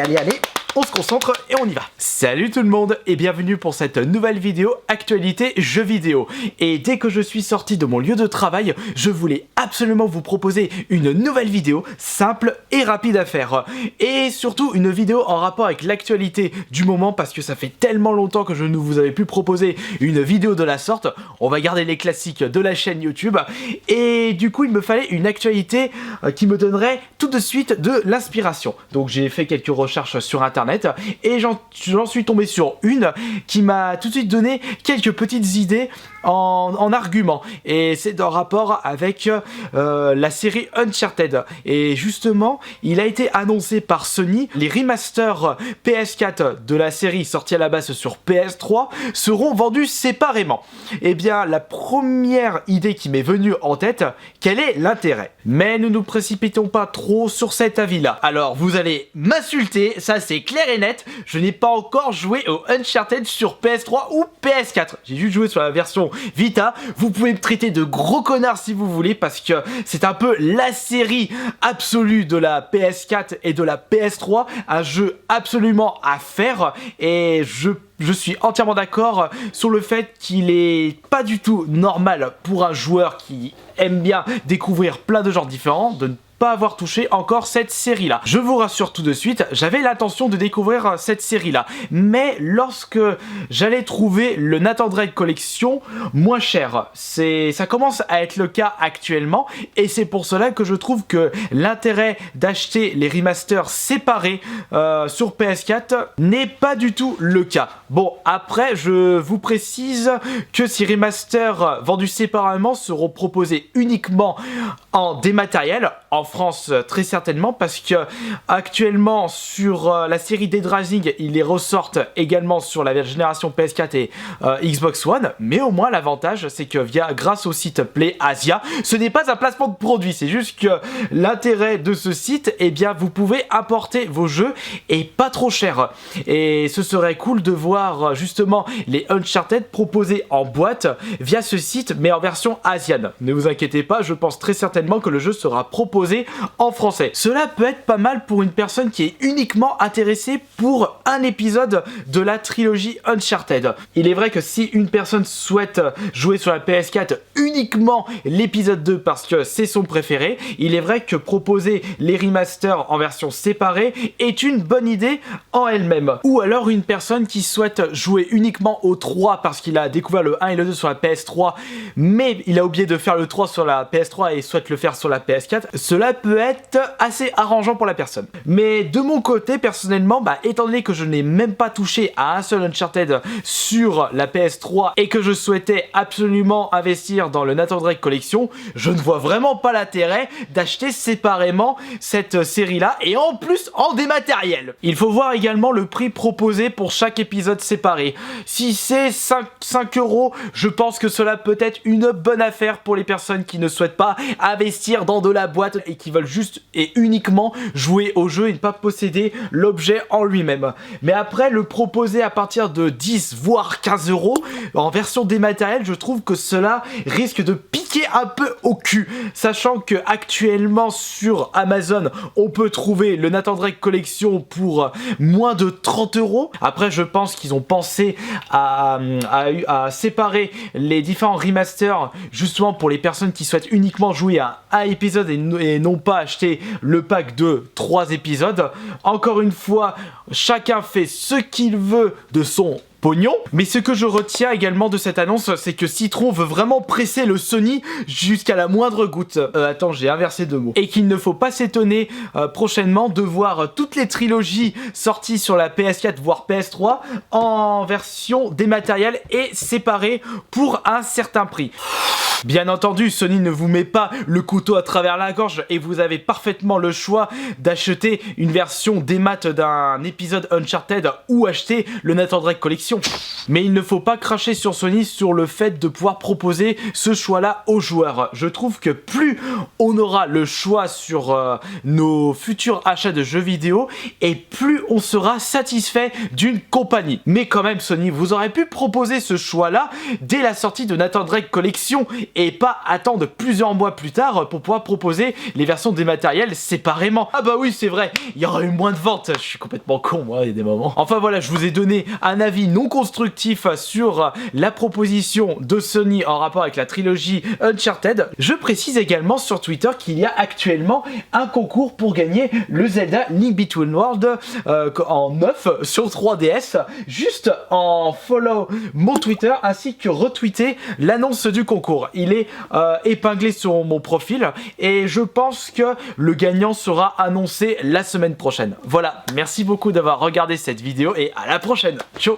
allez, on se concentre et on y va. Salut tout le monde et bienvenue pour cette nouvelle vidéo actualité jeux vidéo. Et dès que je suis sorti de mon lieu de travail, je voulais absolument vous proposer une nouvelle vidéo simple et rapide à faire. Et surtout une vidéo en rapport avec l'actualité du moment parce que ça fait tellement longtemps que je ne vous avais plus proposé une vidéo de la sorte. On va garder les classiques de la chaîne YouTube. Et du coup il me fallait une actualité qui me donnerait tout de suite de l'inspiration. Donc j'ai fait quelques recherches sur internet et j'en suis tombé sur une qui m'a tout de suite donné quelques petites idées en argument, et c'est en rapport avec la série Uncharted. Et justement il a été annoncé par Sony, les remasters PS4 de la série sortie à la base sur PS3 seront vendus séparément. Et bien la première idée qui m'est venue en tête, quel est l'intérêt? Mais ne nous précipitons pas trop sur cet avis là. Alors vous allez m'insulter, ça c'est clair et net, je n'ai pas encore joué au Uncharted sur PS3 ou PS4, j'ai juste joué sur la version Vita. Vous pouvez me traiter de gros connard si vous voulez, parce que c'est un peu la série absolue de la PS4 et de la PS3, un jeu absolument à faire, et je suis entièrement d'accord sur le fait qu'il est pas du tout normal pour un joueur qui aime bien découvrir plein de genres différents de ne pas avoir touché encore cette série là. Je vous rassure tout de suite, j'avais l'intention de découvrir cette série là, mais lorsque j'allais trouver le Nathan Drake Collection moins cher, ça commence à être le cas actuellement, et c'est pour cela que je trouve que l'intérêt d'acheter les remasters séparés sur PS4 n'est pas du tout le cas. Bon, après je vous précise que ces remasters vendus séparément seront proposés uniquement en dématériel, en France très certainement, parce que actuellement sur la série Dead Rising ils les ressortent également sur la génération PS4 et Xbox One, mais au moins l'avantage c'est que grâce au site Play Asia, ce n'est pas un placement de produit, c'est juste que l'intérêt de ce site, eh bien vous pouvez importer vos jeux et pas trop cher, et ce serait cool de voir justement les Uncharted proposés en boîte via ce site mais en version asiane. Ne vous inquiétez pas, je pense très certainement que le jeu sera proposé en français. Cela peut être pas mal pour une personne qui est uniquement intéressée pour un épisode de la trilogie Uncharted. Il est vrai que si une personne souhaite jouer sur la PS4 uniquement l'épisode 2 parce que c'est son préféré, il est vrai que proposer les remasters en version séparée est une bonne idée en elle-même. Ou alors une personne qui souhaite jouer uniquement au 3 parce qu'il a découvert le 1 et le 2 sur la PS3 mais il a oublié de faire le 3 sur la PS3 et souhaite le faire sur la PS4, cela peut être assez arrangeant pour la personne. Mais de mon côté personnellement, étant donné que je n'ai même pas touché à un seul Uncharted sur la PS3 et que je souhaitais absolument investir dans le Nathan Drake Collection, je ne vois vraiment pas l'intérêt d'acheter séparément cette série là, et en plus en dématériel. Il faut voir également le prix proposé pour chaque épisode séparé. Si c'est 5 €, je pense que cela peut être une bonne affaire pour les personnes qui ne souhaitent pas investir dans de la boîte et qui veulent juste et uniquement jouer au jeu et ne pas posséder l'objet en lui-même. Mais après, le proposer à partir de 10 voire 15 € en version dématérielle, je trouve que cela risque de piquer un peu au cul, sachant que actuellement sur Amazon on peut trouver le Nathan Drake Collection pour moins de 30 €. Après je pense qu'ils ont pensé à séparer les différents remasters justement pour les personnes qui souhaitent uniquement jouer à un épisode et non pas acheter le pack de 3 épisodes. Encore une fois, chacun fait ce qu'il veut de son pognon. Mais ce que je retiens également de cette annonce, c'est que Citron veut vraiment presser le Sony jusqu'à la moindre goutte. Attends, j'ai inversé deux mots. Et qu'il ne faut pas s'étonner prochainement de voir toutes les trilogies sorties sur la PS4 voire PS3 en version dématérielle et séparée pour un certain prix. Bien entendu, Sony ne vous met pas le couteau à travers la gorge et vous avez parfaitement le choix d'acheter une version démat d'un épisode Uncharted ou acheter le Nathan Drake Collection. collection. Mais il ne faut pas cracher sur Sony sur le fait de pouvoir proposer ce choix-là aux joueurs. Je trouve que plus on aura le choix sur nos futurs achats de jeux vidéo et plus on sera satisfait d'une compagnie. Mais quand même Sony, vous aurez pu proposer ce choix-là dès la sortie de Nathan Drake Collection et pas attendre plusieurs mois plus tard pour pouvoir proposer les versions dématérielles séparément. Ah bah oui, c'est vrai, il y aura eu moins de ventes. Je suis complètement con moi, il y a des moments. Enfin voilà, je vous ai donné un avis non constructif sur la proposition de Sony en rapport avec la trilogie Uncharted. Je précise également sur Twitter qu'il y a actuellement un concours pour gagner le Zelda Link Between Worlds en 9 sur 3DS. Juste en follow mon Twitter ainsi que retweeter l'annonce du concours. Il est épinglé sur mon profil et je pense que le gagnant sera annoncé la semaine prochaine. Voilà, merci beaucoup d'avoir regardé cette vidéo et à la prochaine. Ciao.